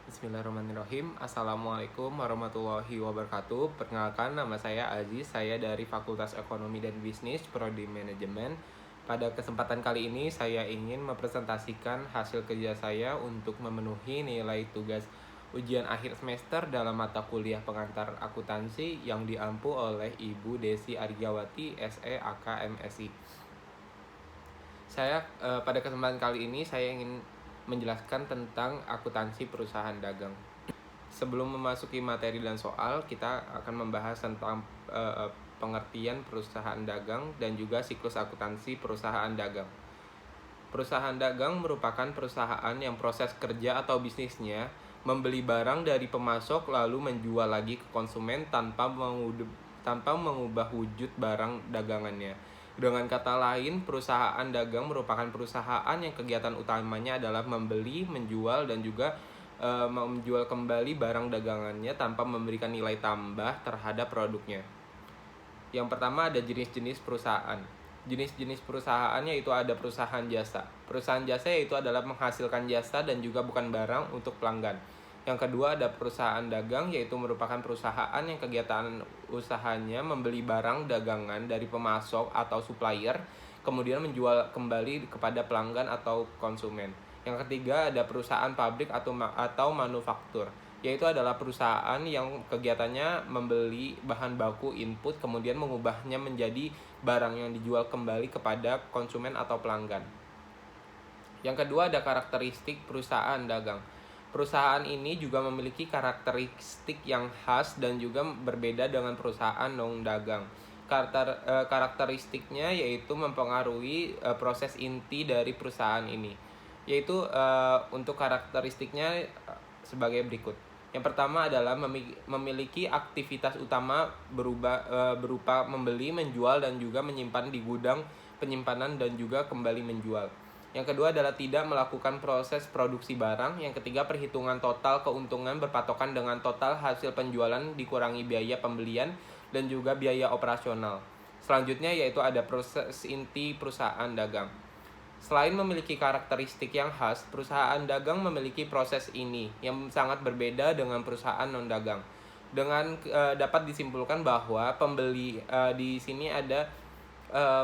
Bismillahirrahmanirrahim. Assalamualaikum warahmatullahi wabarakatuh. Perkenalkan, nama saya Aziz. Saya dari Fakultas Ekonomi dan Bisnis, Prodi Manajemen. Pada kesempatan kali ini, saya ingin mempresentasikan hasil kerja saya untuk memenuhi nilai tugas ujian akhir semester dalam mata kuliah pengantar akuntansi yang diampu oleh Ibu Desi Arjawati, SE AK MSI. Pada kesempatan kali ini saya ingin menjelaskan tentang akuntansi perusahaan dagang. Sebelum memasuki materi dan soal, kita akan membahas tentang pengertian perusahaan dagang dan juga siklus akuntansi perusahaan dagang. Perusahaan dagang merupakan perusahaan yang proses kerja atau bisnisnya membeli barang dari pemasok lalu menjual lagi ke konsumen tanpa mengubah wujud barang dagangannya. Dengan kata lain, perusahaan dagang merupakan perusahaan yang kegiatan utamanya adalah membeli, menjual, dan juga menjual kembali barang dagangannya tanpa memberikan nilai tambah terhadap produknya. Yang pertama ada jenis-jenis perusahaan. Jenis-jenis perusahaan yaitu ada perusahaan jasa. Perusahaan jasa yaitu adalah menghasilkan jasa dan juga bukan barang untuk pelanggan. Yang kedua ada perusahaan dagang, yaitu merupakan perusahaan yang kegiatan usahanya membeli barang dagangan dari pemasok atau supplier, kemudian menjual kembali kepada pelanggan atau konsumen. Yang ketiga ada perusahaan pabrik atau manufaktur, yaitu adalah perusahaan yang kegiatannya membeli bahan baku input kemudian mengubahnya menjadi barang yang dijual kembali kepada konsumen atau pelanggan. Yang kedua ada karakteristik perusahaan dagang. Perusahaan ini juga memiliki karakteristik yang khas dan juga berbeda dengan perusahaan non-dagang. Karakteristiknya yaitu mempengaruhi proses inti dari perusahaan ini. Yaitu untuk karakteristiknya sebagai berikut. Yang pertama adalah memiliki aktivitas utama berupa membeli, menjual, dan juga menyimpan di gudang penyimpanan dan juga kembali menjual. Yang kedua adalah tidak melakukan proses produksi barang. Yang ketiga, perhitungan total keuntungan berpatokan dengan total hasil penjualan dikurangi biaya pembelian dan juga biaya operasional. Selanjutnya yaitu ada proses inti perusahaan dagang. Selain memiliki karakteristik yang khas, perusahaan dagang memiliki proses ini yang sangat berbeda dengan perusahaan non-dagang. Dapat disimpulkan bahwa di sini ada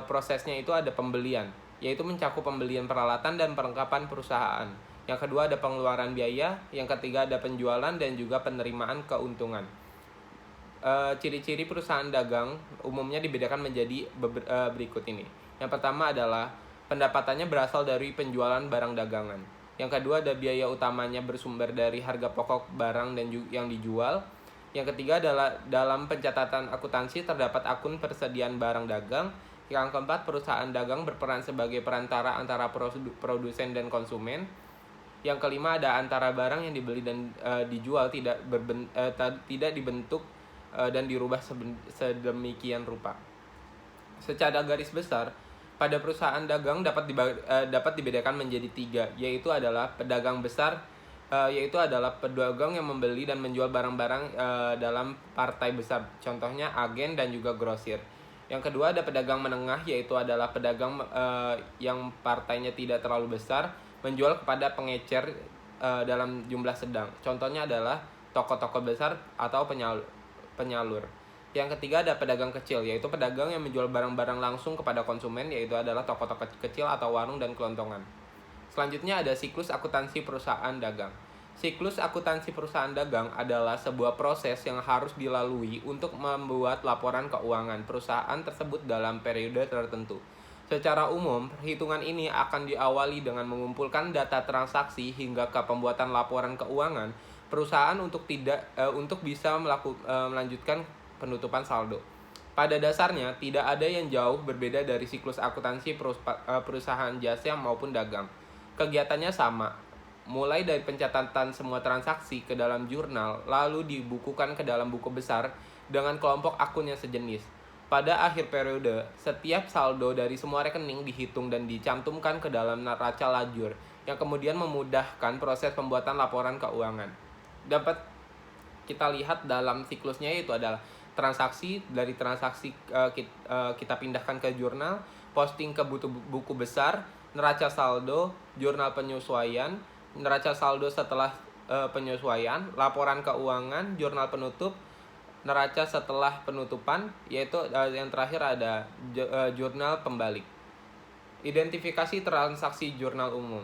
prosesnya itu ada pembelian, yaitu mencakup pembelian peralatan dan perlengkapan perusahaan. Yang kedua ada pengeluaran biaya, yang ketiga ada penjualan dan juga penerimaan keuntungan. Ciri-ciri perusahaan dagang umumnya dibedakan menjadi berikut ini. Yang pertama adalah pendapatannya berasal dari penjualan barang dagangan. Yang kedua ada biaya utamanya bersumber dari harga pokok barang yang dijual. Yang ketiga adalah dalam pencatatan akuntansi terdapat akun persediaan barang dagang. Yang keempat, perusahaan dagang berperan sebagai perantara antara produsen dan konsumen. Yang kelima, ada antara barang yang dibeli dan dijual tidak dibentuk dan dirubah sedemikian rupa. Secara garis besar, pada perusahaan dagang dapat dibedakan menjadi tiga, yaitu adalah pedagang besar, yaitu adalah pedagang yang membeli dan menjual barang-barang dalam partai besar, contohnya agen dan juga grosir. Yang kedua ada pedagang menengah, yaitu adalah pedagang yang partainya tidak terlalu besar, menjual kepada pengecer dalam jumlah sedang. Contohnya adalah toko-toko besar atau penyalur. Yang ketiga ada pedagang kecil, yaitu pedagang yang menjual barang-barang langsung kepada konsumen, yaitu adalah toko-toko kecil atau warung dan kelontongan. Selanjutnya ada siklus akuntansi perusahaan dagang. Siklus akuntansi perusahaan dagang adalah sebuah proses yang harus dilalui untuk membuat laporan keuangan perusahaan tersebut dalam periode tertentu. Secara umum, perhitungan ini akan diawali dengan mengumpulkan data transaksi hingga ke pembuatan laporan keuangan perusahaan untuk bisa melanjutkan penutupan saldo. Pada dasarnya, tidak ada yang jauh berbeda dari siklus akuntansi perusahaan jasa maupun dagang. Kegiatannya sama, mulai dari pencatatan semua transaksi ke dalam jurnal, lalu dibukukan ke dalam buku besar dengan kelompok akun yang sejenis. Pada akhir periode, setiap saldo dari semua rekening dihitung dan dicantumkan ke dalam neraca lajur, yang kemudian memudahkan proses pembuatan laporan keuangan. Dapat kita lihat dalam siklusnya, yaitu adalah transaksi. Dari transaksi kita pindahkan ke jurnal, posting ke buku besar, neraca saldo, jurnal penyesuaian, neraca saldo setelah penyesuaian, laporan keuangan, jurnal penutup, neraca setelah penutupan, yaitu yang terakhir ada jurnal pembalik. Identifikasi transaksi jurnal umum.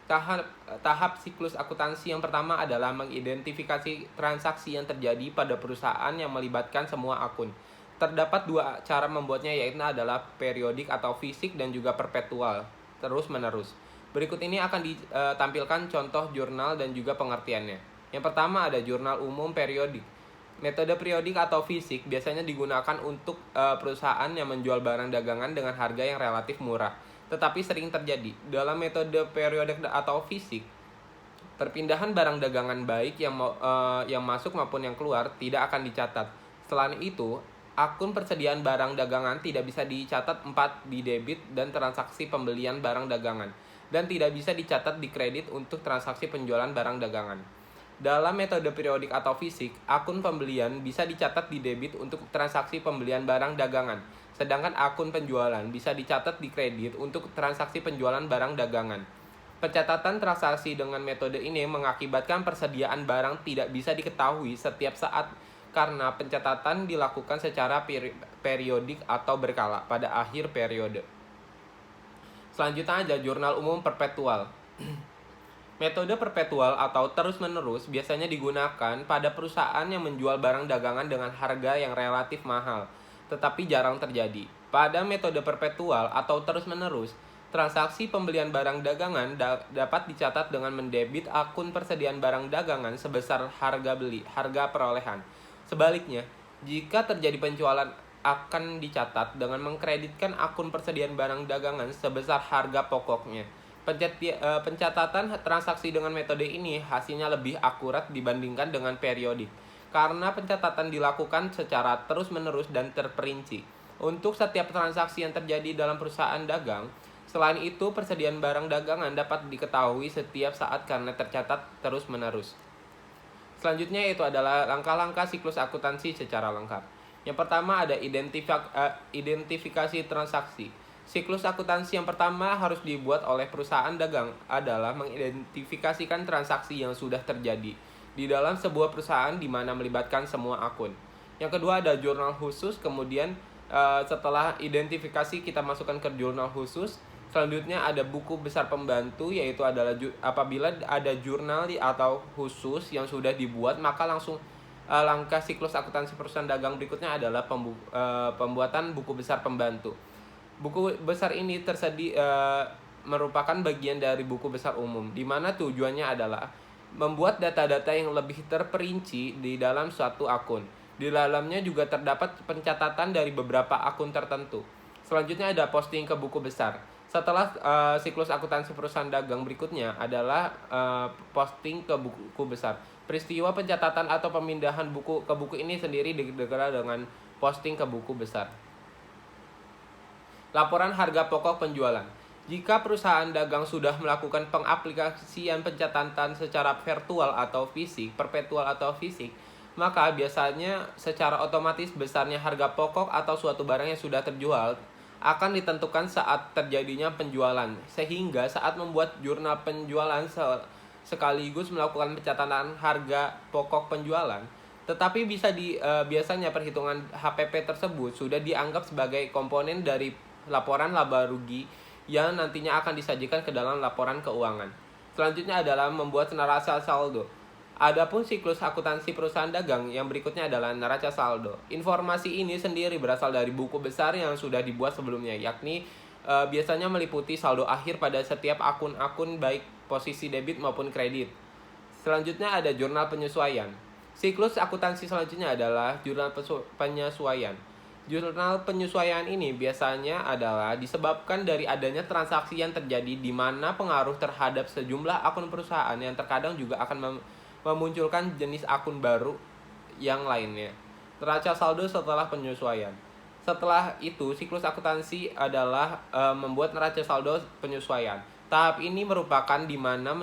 Tahap siklus akuntansi yang pertama adalah mengidentifikasi transaksi yang terjadi pada perusahaan yang melibatkan semua akun. Terdapat dua cara membuatnya, yaitu adalah periodik atau fisik dan juga perpetual, terus-menerus. Berikut ini akan ditampilkan contoh jurnal dan juga pengertiannya. Yang pertama ada jurnal umum periodik. Metode periodik atau fisik biasanya digunakan untuk perusahaan yang menjual barang dagangan dengan harga yang relatif murah. Tetapi sering terjadi dalam metode periodik atau fisik, perpindahan barang dagangan baik yang masuk maupun yang keluar tidak akan dicatat. Selain itu, akun persediaan barang dagangan tidak bisa dicatat di debit dan transaksi pembelian barang dagangan, dan tidak bisa dicatat di kredit untuk transaksi penjualan barang dagangan. Dalam metode periodik atau fisik, akun pembelian bisa dicatat di debit untuk transaksi pembelian barang dagangan, sedangkan akun penjualan bisa dicatat di kredit untuk transaksi penjualan barang dagangan. Pencatatan transaksi dengan metode ini mengakibatkan persediaan barang tidak bisa diketahui setiap saat karena pencatatan dilakukan secara periodik atau berkala pada akhir periode. Selanjutnya ada jurnal umum perpetual. Metode perpetual atau terus-menerus biasanya digunakan pada perusahaan yang menjual barang dagangan dengan harga yang relatif mahal, tetapi jarang terjadi. Pada metode perpetual atau terus-menerus, transaksi pembelian barang dagangan dapat dicatat dengan mendebit akun persediaan barang dagangan sebesar harga perolehan. Sebaliknya, jika terjadi penjualan akan dicatat dengan mengkreditkan akun persediaan barang dagangan sebesar harga pokoknya. Pencatatan transaksi dengan metode ini hasilnya lebih akurat dibandingkan dengan periodik, karena pencatatan dilakukan secara terus-menerus dan terperinci untuk setiap transaksi yang terjadi dalam perusahaan dagang. Selain itu, persediaan barang dagangan dapat diketahui setiap saat karena tercatat terus-menerus. Selanjutnya itu adalah langkah-langkah siklus akuntansi secara lengkap. Yang pertama ada identifikasi transaksi. Siklus akuntansi yang pertama harus dibuat oleh perusahaan dagang adalah mengidentifikasikan transaksi yang sudah terjadi di dalam sebuah perusahaan di mana melibatkan semua akun. Yang kedua ada jurnal khusus, kemudian setelah identifikasi kita masukkan ke jurnal khusus. Selanjutnya ada buku besar pembantu, yaitu adalah apabila ada jurnal atau khusus yang sudah dibuat, maka langsung langkah siklus akuntansi perusahaan dagang berikutnya adalah pembuatan buku besar pembantu. Buku besar ini merupakan bagian dari buku besar umum, di mana tujuannya adalah membuat data-data yang lebih terperinci di dalam suatu akun. Di dalamnya juga terdapat pencatatan dari beberapa akun tertentu. Selanjutnya ada posting ke buku besar. Setelah siklus akuntansi perusahaan dagang berikutnya adalah posting ke buku besar. Peristiwa pencatatan atau pemindahan buku ke buku ini sendiri digelar dengan posting ke buku besar. Laporan harga pokok penjualan. Jika perusahaan dagang sudah melakukan pengaplikasian pencatatan secara virtual atau fisik, perpetual atau fisik, maka biasanya secara otomatis besarnya harga pokok atau suatu barang yang sudah terjual akan ditentukan saat terjadinya penjualan, sehingga saat membuat jurnal penjualan sekaligus melakukan pencatatan harga pokok penjualan. Tetapi biasanya perhitungan HPP tersebut sudah dianggap sebagai komponen dari laporan laba rugi yang nantinya akan disajikan ke dalam laporan keuangan. Selanjutnya adalah membuat neraca saldo. Adapun siklus akuntansi perusahaan dagang yang berikutnya adalah neraca saldo. Informasi ini sendiri berasal dari buku besar yang sudah dibuat sebelumnya, yakni biasanya meliputi saldo akhir pada setiap akun-akun baik posisi debit maupun kredit. Selanjutnya ada jurnal penyesuaian. Siklus akuntansi selanjutnya adalah jurnal penyesuaian. Jurnal penyesuaian ini biasanya adalah disebabkan dari adanya transaksi yang terjadi di mana pengaruh terhadap sejumlah akun perusahaan yang terkadang juga akan memunculkan jenis akun baru yang lainnya. Neraca saldo setelah penyesuaian. Setelah itu, siklus akuntansi adalah membuat neraca saldo penyesuaian. Tahap ini merupakan di mana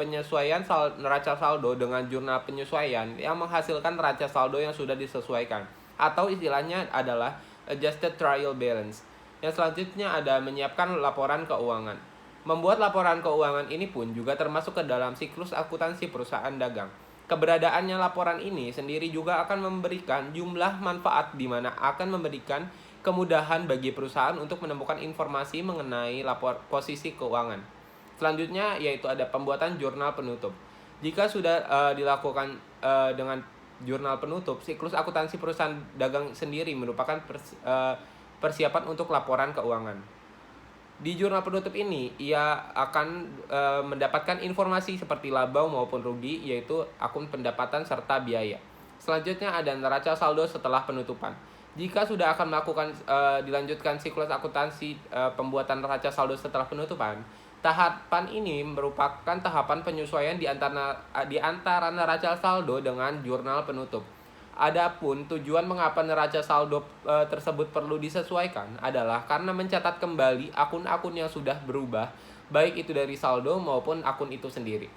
penyesuaian neraca saldo dengan jurnal penyesuaian yang menghasilkan neraca saldo yang sudah disesuaikan, atau istilahnya adalah adjusted trial balance. Yang selanjutnya ada menyiapkan laporan keuangan. Membuat laporan keuangan ini pun juga termasuk ke dalam siklus akuntansi perusahaan dagang. Keberadaannya laporan ini sendiri juga akan memberikan jumlah manfaat di mana akan memberikan kemudahan bagi perusahaan untuk menemukan informasi mengenai posisi keuangan. Selanjutnya yaitu ada pembuatan jurnal penutup. Jika sudah dilakukan dengan jurnal penutup, siklus akuntansi perusahaan dagang sendiri merupakan persiapan untuk laporan keuangan. Di jurnal penutup ini, ia akan mendapatkan informasi seperti laba maupun rugi, yaitu akun pendapatan serta biaya. Selanjutnya ada neraca saldo setelah penutupan. Jika sudah akan melakukan dilanjutkan siklus akuntansi pembuatan neraca saldo setelah penutupan, tahapan ini merupakan tahapan penyesuaian di antara neraca saldo dengan jurnal penutup. Adapun tujuan mengapa neraca saldo tersebut perlu disesuaikan adalah karena mencatat kembali akun-akun yang sudah berubah, baik itu dari saldo maupun akun itu sendiri.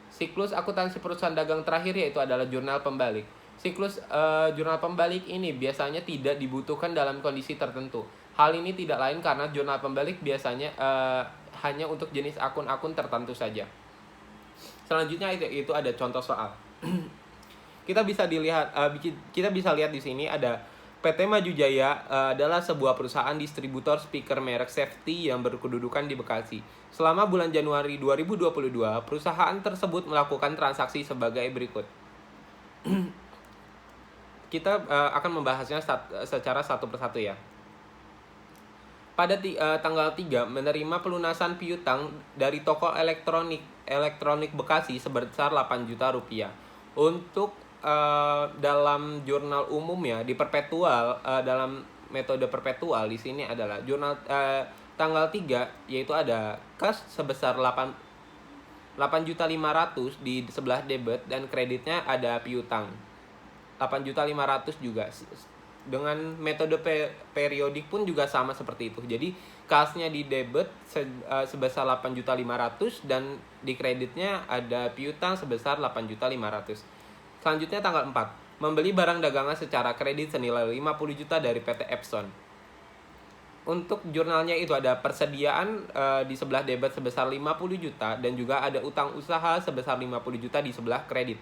Siklus akuntansi perusahaan dagang terakhir yaitu adalah jurnal pembalik. Siklus jurnal pembalik ini biasanya tidak dibutuhkan dalam kondisi tertentu. Hal ini tidak lain karena jurnal pembalik biasanya hanya untuk jenis akun-akun tertentu saja. Selanjutnya itu ada contoh soal. Kita bisa lihat di sini ada PT Maju Jaya adalah sebuah perusahaan distributor speaker merek Safety yang berkedudukan di Bekasi. Selama bulan Januari 2022, perusahaan tersebut melakukan transaksi sebagai berikut. Kita akan membahasnya secara satu persatu ya. Pada tanggal 3 menerima pelunasan piutang dari toko elektronik Bekasi sebesar 8 juta rupiah. Untuk dalam jurnal umumnya di perpetual dalam metode perpetual di sini adalah jurnal tanggal 3 yaitu ada kas sebesar 8.500 di sebelah debit dan kreditnya ada piutang 8.500 juga. Dengan metode periodik pun juga sama seperti itu. Jadi kasnya di debit sebesar 8.500 dan di kreditnya ada piutang sebesar 8.500. Selanjutnya tanggal 4, membeli barang dagangan secara kredit senilai 50 juta dari PT Epson. Untuk jurnalnya itu ada persediaan di sebelah debit sebesar 50 juta dan juga ada utang usaha sebesar 50 juta di sebelah kredit.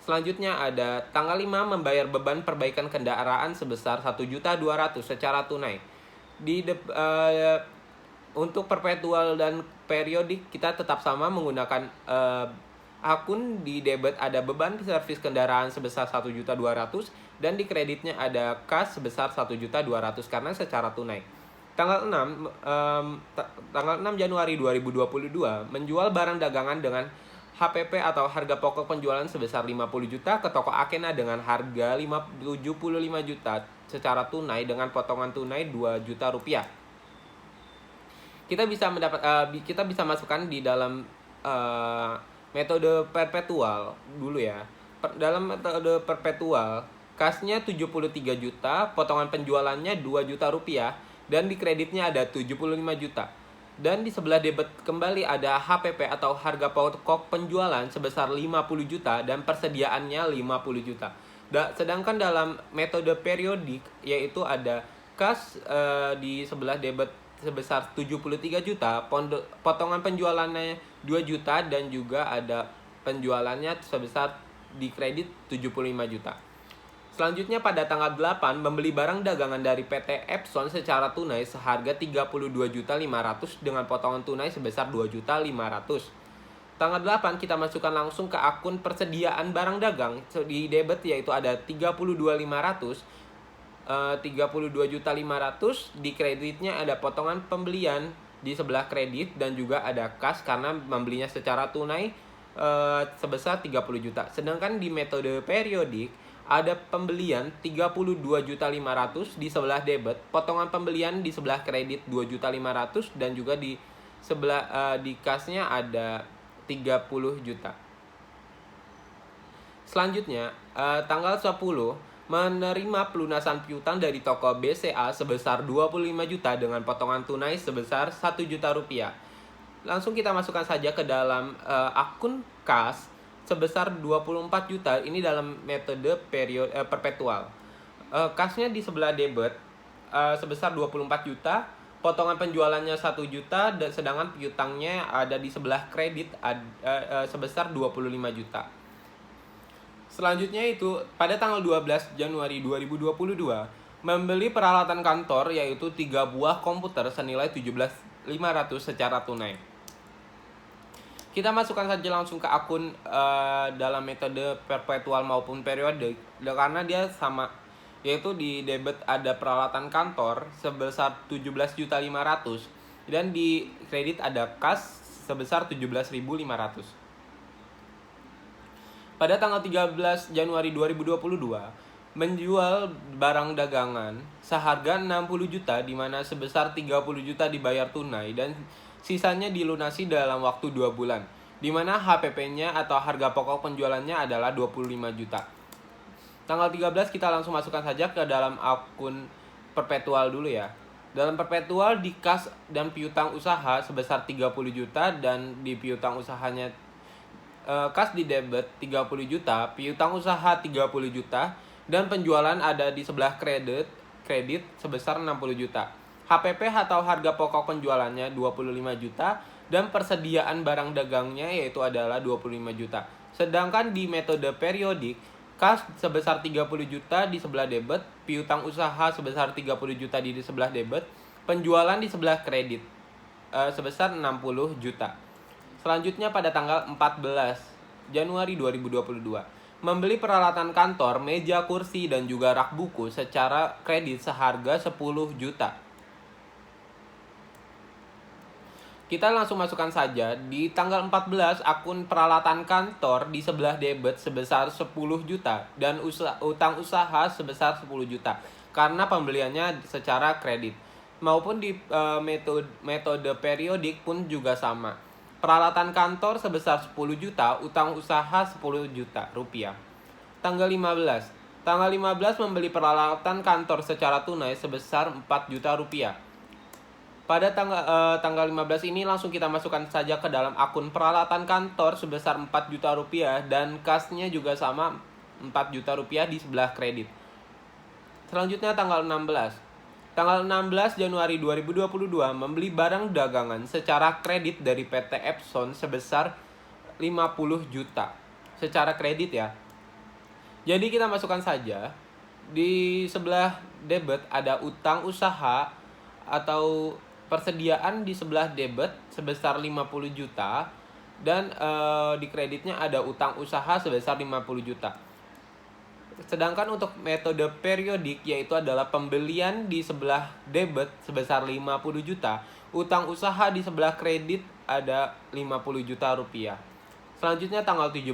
Selanjutnya ada tanggal 5 membayar beban perbaikan kendaraan sebesar 1.200.000 secara tunai. Untuk perpetual dan periodik kita tetap sama menggunakan akun di debit ada beban servis kendaraan sebesar 1.200.000 dan di kreditnya ada kas sebesar 1.200.000 karena secara tunai. Tanggal 6 Januari 2022 menjual barang dagangan dengan HPP atau harga pokok penjualan sebesar 50 juta ke toko Akena dengan harga 75 juta secara tunai dengan potongan tunai 2 juta rupiah. Kita bisa masukkan di dalam metode perpetual dulu ya. Dalam metode perpetual, kasnya 73 juta, potongan penjualannya 2 juta rupiah, dan di kreditnya ada 75 juta. Dan di sebelah debit kembali ada HPP atau harga pokok penjualan sebesar 50 juta dan persediaannya 50 juta. Sedangkan dalam metode periodik yaitu ada kas di sebelah debit sebesar 73 juta, potongan penjualannya 2 juta dan juga ada penjualannya sebesar di kredit 75 juta. Selanjutnya pada tanggal 8 membeli barang dagangan dari PT Epson secara tunai seharga 32.500 dengan potongan tunai sebesar 2.500. Tanggal 8 kita masukkan langsung ke akun persediaan barang dagang di debit yaitu ada 32.500. 32.500 di kreditnya ada potongan pembelian di sebelah kredit dan juga ada kas karena membelinya secara tunai sebesar 30 juta. Sedangkan di metode periodik ada pembelian 32.500 di sebelah debit, potongan pembelian di sebelah kredit 2.500 dan juga di sebelah di kasnya ada 30 juta. Selanjutnya tanggal 10 menerima pelunasan piutang dari toko BCA sebesar 25 juta dengan potongan tunai sebesar 1 juta rupiah. Langsung kita masukkan saja ke dalam akun kas sebesar 24 juta, ini dalam metode perpetual. Kasnya di sebelah debit sebesar 24 juta, potongan penjualannya 1 juta, dan sedangkan piutangnya ada di sebelah kredit sebesar 25 juta. Selanjutnya itu pada tanggal 12 Januari 2022 membeli peralatan kantor yaitu 3 buah komputer senilai 17.500 secara tunai. Kita masukkan saja langsung ke akun dalam metode perpetual maupun periodik karena dia sama, yaitu di debit ada peralatan kantor sebesar 17.500 dan di kredit ada kas sebesar 17.500. Pada tanggal 13 Januari 2022 menjual barang dagangan seharga 60 juta di mana sebesar 30 juta dibayar tunai dan sisanya dilunasi dalam waktu 2 bulan, di mana HPP-nya atau harga pokok penjualannya adalah 25 juta. Tanggal 13 kita langsung masukkan saja ke dalam akun perpetual dulu ya. Dalam perpetual di kas dan piutang usaha sebesar 30 juta dan di piutang usahanya kas di debit 30 juta, piutang usaha 30 juta, dan penjualan ada di sebelah kredit sebesar 60 juta. HPP atau harga pokok penjualannya 25 juta dan persediaan barang dagangnya yaitu adalah 25 juta. Sedangkan di metode periodik, kas sebesar 30 juta di sebelah debit, piutang usaha sebesar 30 juta di sebelah debit, penjualan di sebelah kredit sebesar 60 juta. Selanjutnya pada tanggal 14 Januari 2022 membeli peralatan kantor, meja, kursi, dan juga rak buku secara kredit seharga 10 juta. Kita langsung masukkan saja di tanggal 14 akun peralatan kantor di sebelah debit sebesar 10 juta dan utang usaha sebesar 10 juta karena pembeliannya secara kredit. Maupun di metode periodik pun juga sama. Peralatan kantor sebesar 10 juta, utang usaha 10 juta rupiah. Tanggal 15 membeli peralatan kantor secara tunai sebesar 4 juta rupiah. Pada tanggal 15 ini langsung kita masukkan saja ke dalam akun peralatan kantor sebesar 4 juta rupiah dan kasnya juga sama 4 juta rupiah di sebelah kredit. Selanjutnya tanggal 16 Januari 2022 membeli barang dagangan secara kredit dari PT Epson sebesar 50 juta. Secara kredit ya. Jadi kita masukkan saja di sebelah debit ada utang usaha atau persediaan di sebelah debit sebesar 50 juta dan di kreditnya ada utang usaha sebesar 50 juta. Sedangkan untuk metode periodik yaitu adalah pembelian di sebelah debit sebesar 50 juta, utang usaha di sebelah kredit ada 50 juta rupiah. Selanjutnya tanggal 17,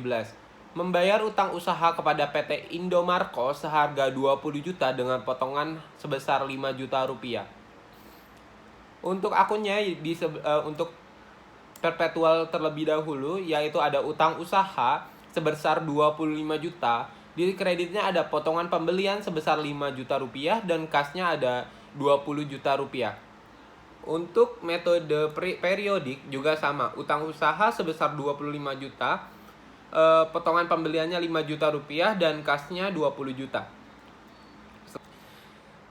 membayar utang usaha kepada PT Indomarko seharga 20 juta dengan potongan sebesar 5 juta rupiah. Untuk akunnya untuk perpetual terlebih dahulu yaitu ada utang usaha sebesar 25 juta. Di kreditnya ada potongan pembelian sebesar 5 juta rupiah dan kasnya ada 20 juta rupiah. Untuk metode periodik juga sama, utang usaha sebesar 25 juta, potongan pembeliannya 5 juta rupiah dan kasnya 20 juta.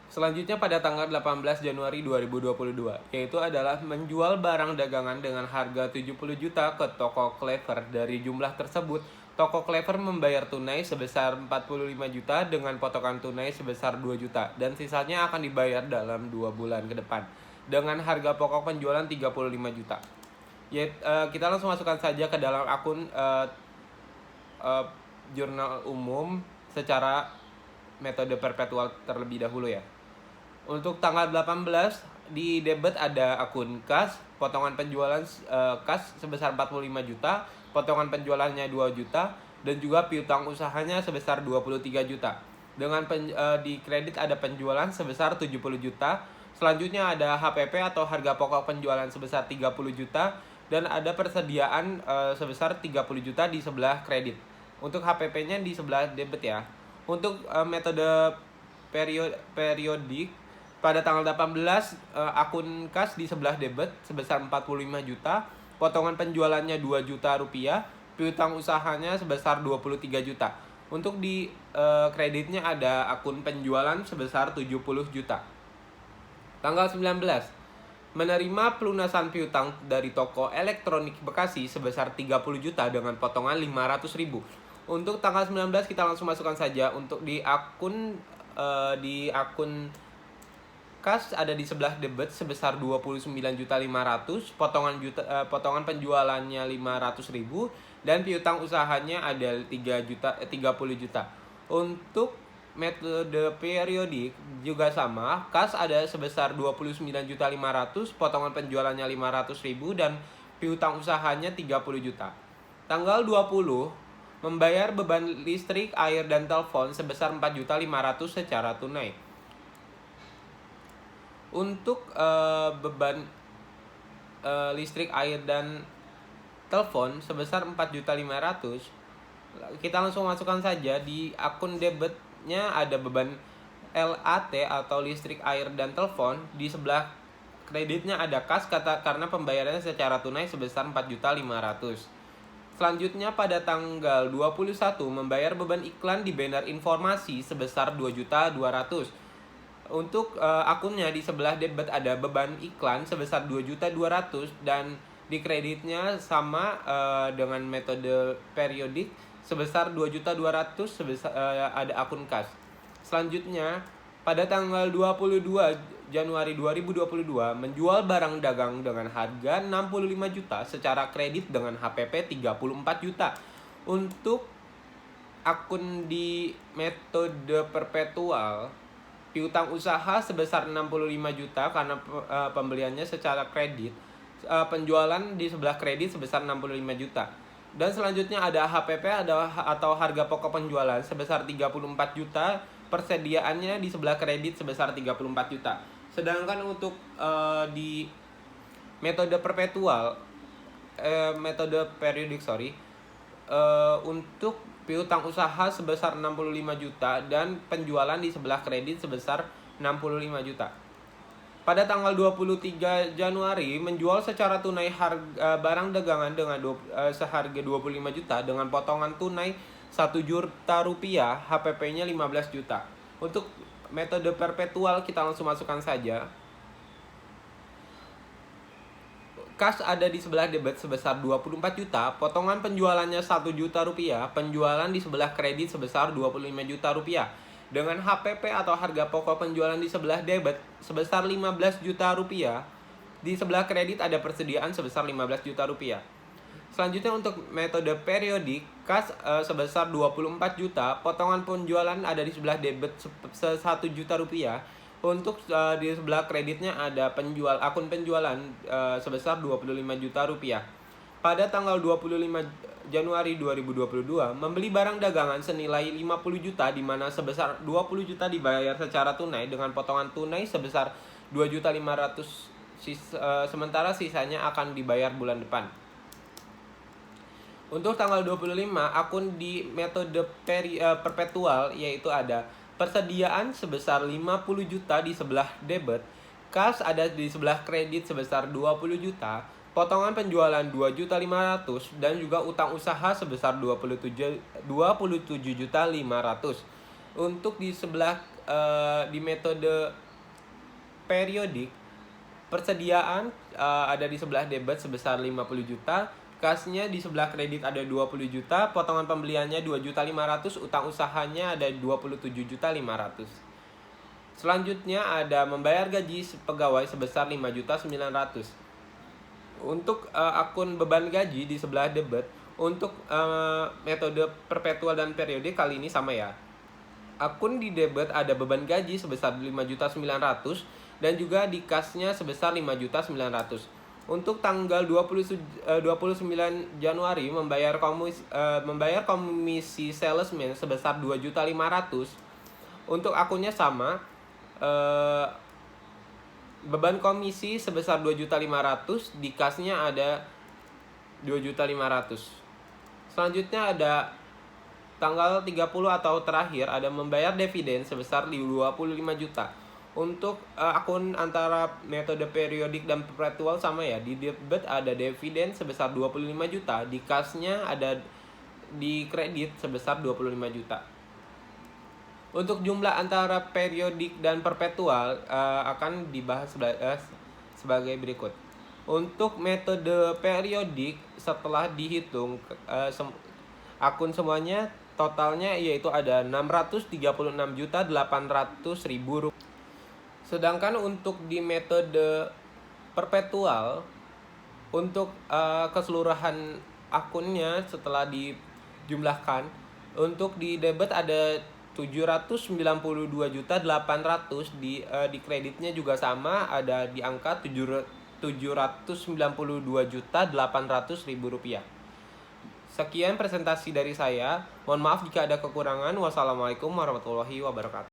Selanjutnya pada tanggal 18 Januari 2022, yaitu adalah menjual barang dagangan dengan harga 70 juta ke toko Clever. Dari jumlah tersebut, toko Clever membayar tunai sebesar 45 juta dengan potongan tunai sebesar 2 juta dan sisanya akan dibayar dalam 2 bulan ke depan dengan harga pokok penjualan 35 juta. Kita langsung masukkan saja ke dalam akun jurnal umum secara metode perpetual terlebih dahulu ya. Untuk tanggal 18 di debit ada akun kas, potongan penjualan kas sebesar 45 juta, potongan penjualannya 2 juta dan juga piutang usahanya sebesar 23 juta. Dengan di kredit ada penjualan sebesar 70 juta. Selanjutnya ada HPP atau harga pokok penjualan sebesar 30 juta dan ada persediaan sebesar 30 juta di sebelah kredit. Untuk HPP-nya di sebelah debit ya. Untuk metode periodik pada tanggal 18 akun kas di sebelah debit sebesar 45 juta, potongan penjualannya 2 juta rupiah, piutang usahanya sebesar 23 juta. Untuk di kreditnya ada akun penjualan sebesar 70 juta. Tanggal 19 menerima pelunasan piutang dari toko elektronik Bekasi sebesar 30 juta dengan potongan 500.000. Untuk tanggal 19 kita langsung masukkan saja. Untuk di akun kas ada di sebelah debit sebesar 29.500.000, potongan penjualannya 500.000 dan piutang usahanya ada 30 juta. Untuk metode periodik juga sama, kas ada sebesar 29.500.000, potongan penjualannya 500.000 dan piutang usahanya 30 juta. Tanggal 20 membayar beban listrik, air dan telepon sebesar 4.500.000 secara tunai. Untuk beban listrik, air dan telepon sebesar 4.500.000, kita langsung masukkan saja. Di akun debitnya ada beban LAT atau listrik, air dan telepon. Di sebelah kreditnya ada kas karena pembayarannya secara tunai sebesar 4.500.000. Selanjutnya pada tanggal 21 membayar beban iklan di banner informasi sebesar 2.200.000. Untuk akunnya di sebelah debit ada beban iklan sebesar 2.200.000 dan di kreditnya sama dengan metode periodik sebesar 2.200.000 ada akun kas. Selanjutnya pada tanggal 22 Januari 2022 menjual barang dagang dengan harga 65 juta secara kredit dengan HPP 34 juta. Untuk akun di metode perpetual, piutang usaha sebesar 65 juta karena pembeliannya secara kredit. Penjualan di sebelah kredit sebesar 65 juta. Dan selanjutnya ada HPP atau harga pokok penjualan sebesar 34 juta. Persediaannya di sebelah kredit sebesar 34 juta. Sedangkan untuk di metode perpetual, metode periodik untuk piutang usaha sebesar 65 juta dan penjualan di sebelah kredit sebesar 65 juta. Pada tanggal 23 Januari menjual secara tunai barang dagangan dengan seharga 25 juta dengan potongan tunai 1 juta rupiah, HPP-nya 15 juta. Untuk metode perpetual kita langsung masukkan saja. Kas ada di sebelah debit sebesar 24 juta, potongan penjualannya 1 juta rupiah, penjualan di sebelah kredit sebesar 25 juta rupiah. Dengan HPP atau harga pokok penjualan di sebelah debit sebesar 15 juta rupiah, di sebelah kredit ada persediaan sebesar 15 juta rupiah. Selanjutnya untuk metode periodik, kas sebesar 24 juta, potongan penjualan ada di sebelah debit 1 juta rupiah. Untuk di sebelah kreditnya ada akun penjualan sebesar 25 juta rupiah. Pada tanggal 25 Januari 2022 membeli barang dagangan senilai 50 juta di mana sebesar 20 juta dibayar secara tunai dengan potongan tunai sebesar 2.500.000, sementara sisanya akan dibayar bulan depan. Untuk tanggal 25 akun di metode perpetual yaitu ada persediaan sebesar 50 juta di sebelah debit, kas ada di sebelah kredit sebesar 20 juta, potongan penjualan 2.500.000 dan juga utang usaha sebesar 27.500. Untuk di sebelah di metode periodik, persediaan ada di sebelah debit sebesar 50 juta, kasnya di sebelah kredit ada 20 juta, potongan pembeliannya 2.500.000, utang usahanya ada 27.500. Selanjutnya ada membayar gaji pegawai sebesar 5.900.000. Untuk akun beban gaji di sebelah debit, untuk metode perpetual dan periodik kali ini sama ya. Akun di debit ada beban gaji sebesar 5.900.000 dan juga di kasnya sebesar 5.900.000. Untuk tanggal 29 Januari membayar komisi salesman sebesar 2.500.000. Untuk akunnya sama, beban komisi sebesar 2.500.000, di kasnya ada 2.500.000. Selanjutnya ada tanggal 30 atau terakhir ada membayar dividen sebesar 25 juta. Untuk akun antara metode periodik dan perpetual sama ya. Di debit ada dividen sebesar 25 juta, di kasnya ada di kredit sebesar 25 juta. Untuk jumlah antara periodik dan perpetual akan dibahas sebagai berikut. Untuk metode periodik, setelah dihitung akun semuanya, totalnya yaitu ada 636.800.000 rupiah. Sedangkan untuk di metode perpetual, untuk keseluruhan akunnya setelah dijumlahkan, untuk di debit ada 792.800.000, di kreditnya juga sama, ada di angka 792.800.000 rupiah. Sekian presentasi dari saya. Mohon maaf jika ada kekurangan. Wassalamualaikum warahmatullahi wabarakatuh.